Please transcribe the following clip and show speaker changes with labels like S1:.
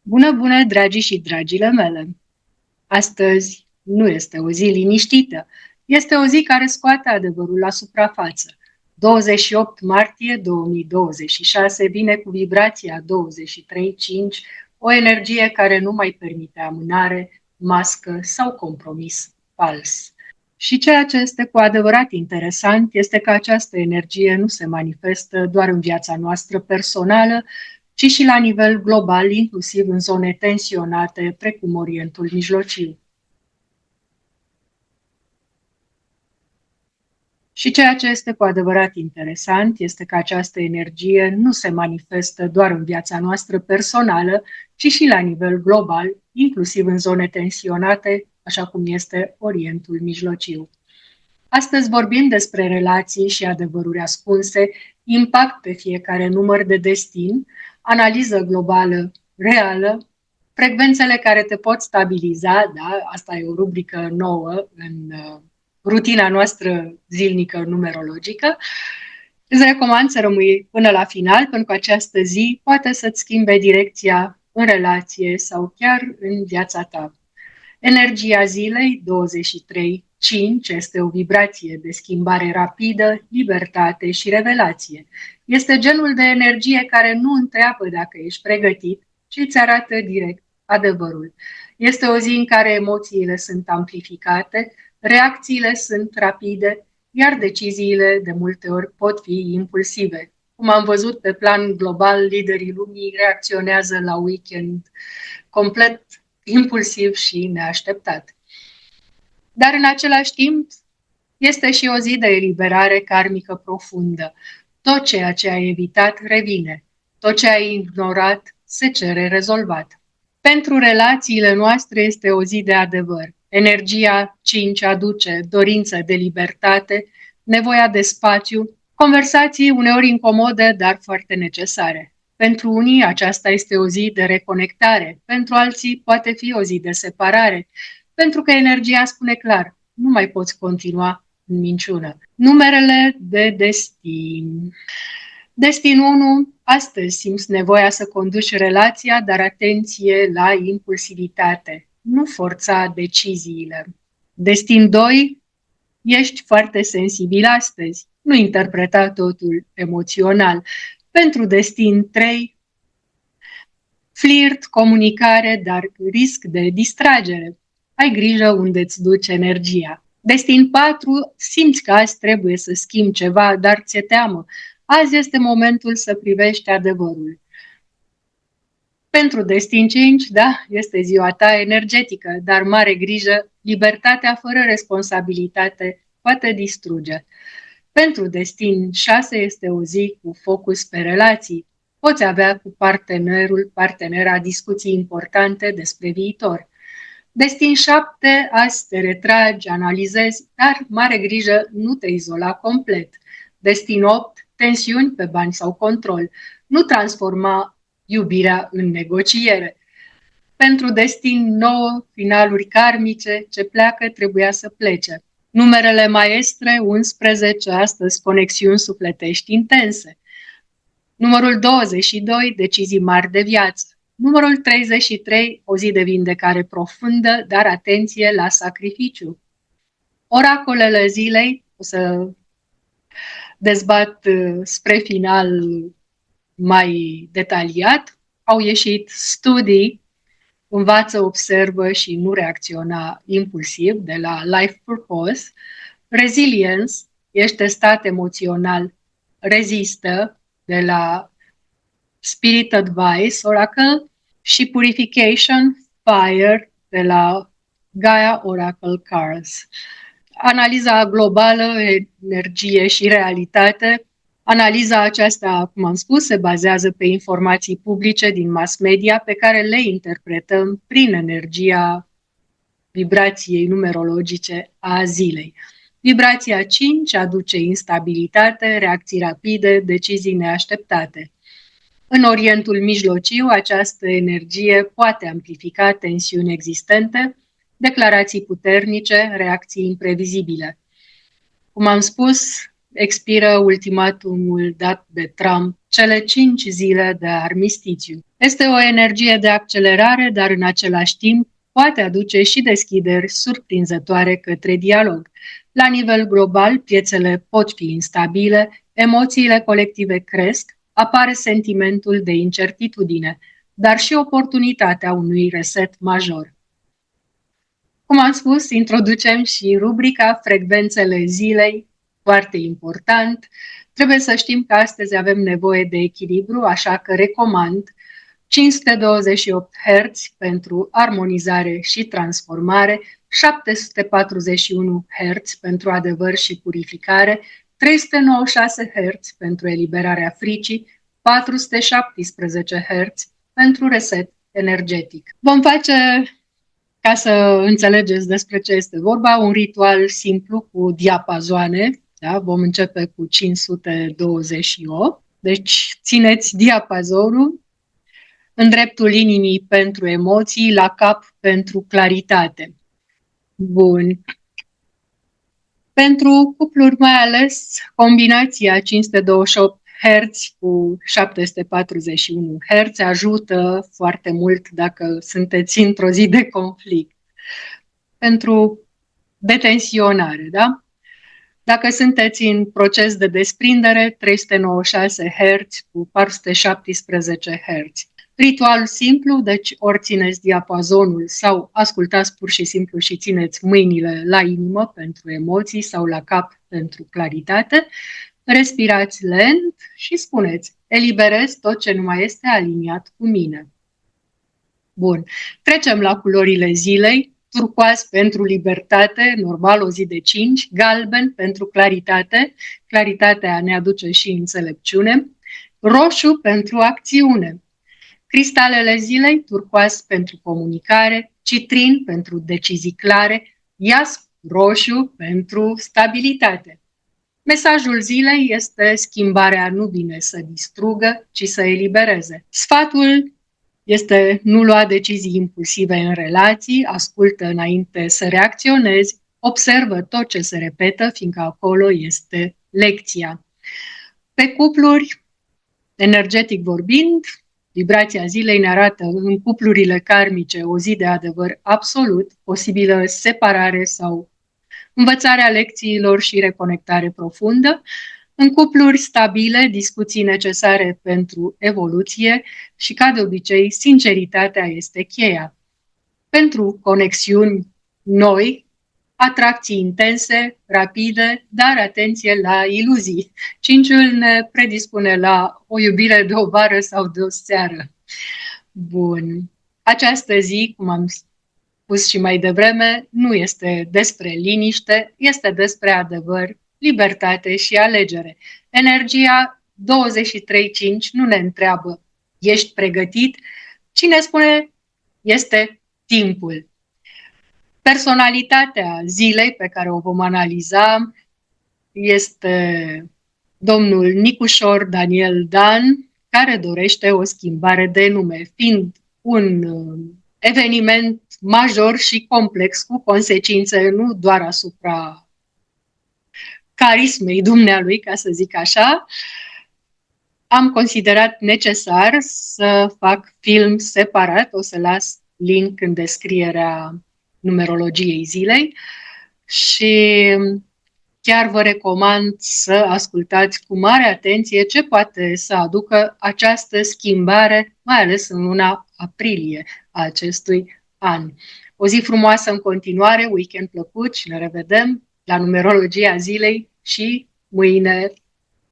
S1: Bună, bună, dragii și dragile mele! Astăzi nu este o zi liniștită. Este o zi care scoate adevărul la suprafață. 28 martie 2026 vine cu vibrația 23.5, o energie care nu mai permite amânare, mască sau compromis fals. Și ceea ce este cu adevărat interesant este că această energie nu se manifestă doar în viața noastră personală, ci și la nivel global, inclusiv în zone tensionate, precum Orientul Mijlociu. Și ceea ce este cu adevărat interesant este că această energie nu se manifestă doar în viața noastră personală, ci și la nivel global, inclusiv în zone tensionate, așa cum este Orientul Mijlociu. Astăzi vorbim despre relații și adevăruri ascunse, impact pe fiecare număr de destin, analiză globală reală, frecvențele care te pot stabiliza, da, asta e o rubrică nouă în rutina noastră zilnică numerologică. Îți recomand să rămâi până la final, pentru că această zi poate să-ți schimbe direcția în relație sau chiar în viața ta. Energia zilei 23.5 este o vibrație de schimbare rapidă, libertate și revelație. Este genul de energie care nu întreabă dacă ești pregătit, ci îți arată direct adevărul. Este o zi în care emoțiile sunt amplificate, reacțiile sunt rapide, iar deciziile de multe ori pot fi impulsive. Cum am văzut pe plan global, liderii lumii reacționează la weekend complet impulsiv și neașteptat. Dar în același timp este și o zi de eliberare karmică profundă. Tot ceea ce ai evitat revine. Tot ce ai ignorat se cere rezolvat. Pentru relațiile noastre este o zi de adevăr. Energia 5 aduce dorință de libertate, nevoia de spațiu, conversații uneori incomode, dar foarte necesare. Pentru unii aceasta este o zi de reconectare, pentru alții poate fi o zi de separare, pentru că energia spune clar, nu mai poți continua în minciună. Numerele de destin. Destin 1. Astăzi simți nevoia să conduci relația, dar atenție la impulsivitate. Nu forța deciziile. Destin 2. Ești foarte sensibil astăzi. Nu interpreta totul emoțional. Pentru destin 3. Flirt, comunicare, dar risc de distragere. Ai grijă unde îți duci energia. Destin 4. Simți că azi trebuie să schimbi ceva, dar ți-e teamă. Azi este momentul să privești adevărul. Pentru destin 5, da, este ziua ta energetică, dar mare grijă, libertatea fără responsabilitate poate distruge. Pentru destin 6 este o zi cu focus pe relații. Poți avea cu partenera discuții importante despre viitor. Destin 7, azi te retragi, analizezi, dar mare grijă, nu te izola complet. Destin 8, tensiuni pe bani sau control. Nu transforma iubirea în negociere. Pentru destin 9, finaluri karmice, ce pleacă trebuia să plece. Numerele maestre 11, astăzi conexiuni sufletești intense. Numărul 22, decizii mari de viață. Numărul 33, o zi de vindecare profundă, dar atenție la sacrificiu. Oracolele zilei, o să dezbat spre final mai detaliat, au ieșit studii, învață, observă și nu reacționa impulsiv, de la Life Purpose, Resilience, ești stat emoțional, rezistă, de la Spirit Advice Oracle, și Purification Fire, de la Gaia Oracle Cards. Analiza globală, energie și realitate. Analiza aceasta, cum am spus, se bazează pe informații publice din mass media pe care le interpretăm prin energia vibrației numerologice a zilei. Vibrația 5 aduce instabilitate, reacții rapide, decizii neașteptate. În Orientul Mijlociu, această energie poate amplifica tensiuni existente, declarații puternice, reacții imprevizibile. Cum am spus, expiră ultimatumul dat de Trump, cele 5 zile de armistițiu. Este o energie de accelerare, dar în același timp poate aduce și deschideri surprinzătoare către dialog. La nivel global, piețele pot fi instabile, emoțiile colective cresc, apare sentimentul de incertitudine, dar și oportunitatea unui reset major. Cum am spus, introducem și rubrica Frecvențele zilei, foarte important. Trebuie să știm că astăzi avem nevoie de echilibru, așa că recomand 528 Hz pentru armonizare și transformare, 741 Hz pentru adevăr și purificare, 396 Hz pentru eliberarea fricii, 417 Hz pentru reset energetic. Vom face, ca să înțelegeți despre ce este vorba, un ritual simplu cu diapazoane. Da? Vom începe cu 528. Deci țineți diapazonul în dreptul inimii pentru emoții, la cap pentru claritate. Bun. Pentru cupluri mai ales, combinația 528 Hz cu 741 Hz ajută foarte mult dacă sunteți într-o zi de conflict. Pentru detensionare, da? Dacă sunteți în proces de desprindere, 396 Hz cu 417 Hz. Ritual simplu, deci ori țineți diapazonul sau ascultați pur și simplu și țineți mâinile la inimă pentru emoții sau la cap pentru claritate. Respirați lent și spuneți: eliberez tot ce nu mai este aliniat cu mine. Bun. Trecem la culorile zilei. Turcoaz pentru libertate, normal o zi de 5, galben pentru claritate, claritatea ne aduce și înțelepciune, roșu pentru acțiune, cristalele zilei, turcoaz pentru comunicare, citrin pentru decizii clare, iasp roșu pentru stabilitate. Mesajul zilei este: schimbarea nu vine să distrugă, ci să elibereze. Sfatul este: nu lua decizii impulsive în relații, ascultă înainte să reacționezi, observă tot ce se repetă, fiindcă acolo este lecția. Pe cupluri, energetic vorbind, vibrația zilei ne arată în cuplurile karmice o zi de adevăr absolut, posibilă separare sau învățarea lecțiilor și reconectare profundă. În cupluri stabile, discuții necesare pentru evoluție și, ca de obicei, sinceritatea este cheia. Pentru conexiuni noi, atracții intense, rapide, dar atenție la iluzii. Cinciul ne predispune la o iubire de o vară sau de o seară. Bun. Această zi, cum am spus și mai devreme, nu este despre liniște, este despre adevăr, libertate și alegere. Energia 23.5 nu ne întreabă: ești pregătit? Ci ne spune: este timpul. Personalitatea zilei pe care o vom analiza este domnul Nicușor Daniel Dan, care dorește o schimbare de nume, fiind un eveniment major și complex, cu consecințe nu doar asupra carismei dumnealui, ca să zic așa. Am considerat necesar să fac film separat, o să las link în descrierea numerologiei zilei și chiar vă recomand să ascultați cu mare atenție ce poate să aducă această schimbare, mai ales în luna aprilie a acestui an. O zi frumoasă în continuare, weekend plăcut și ne revedem la numerologia zilei și mâine